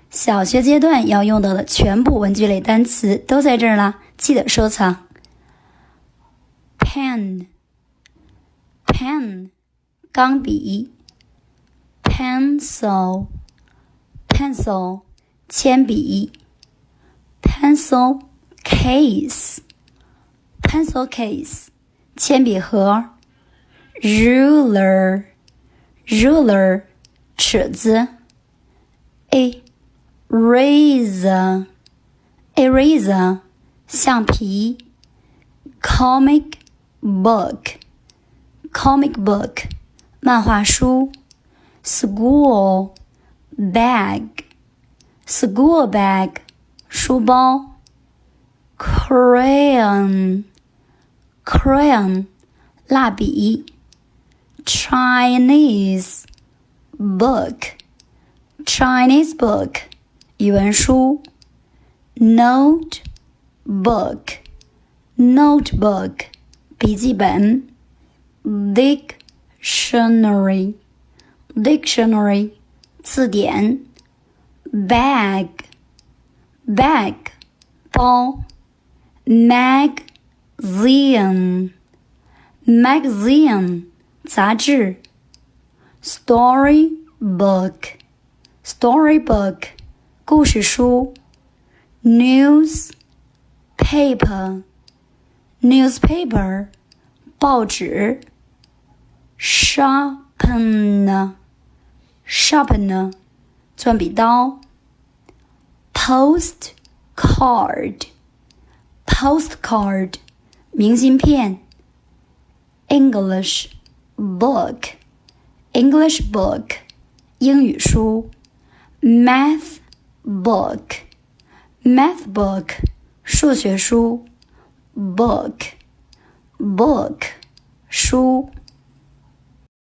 小学阶段要用到的全部文具类单词都在这儿啦，记得收藏。Pen 钢笔。Pencil 铅笔。Pencil case 铅笔盒。Ruler 尺子。Eraser 橡皮。Comic book 漫画书。School bag 书包。Crayon 蜡笔。Chinese book 语文书。Notebook 笔记本。Dictionary 字典。Bag 包。Magazine 杂志。Storybook 故事书。Newspaper 报紙。Sharpener 钻笔刀。Postcard 明信片。English book 英语书。Math book 数学书。Book 书。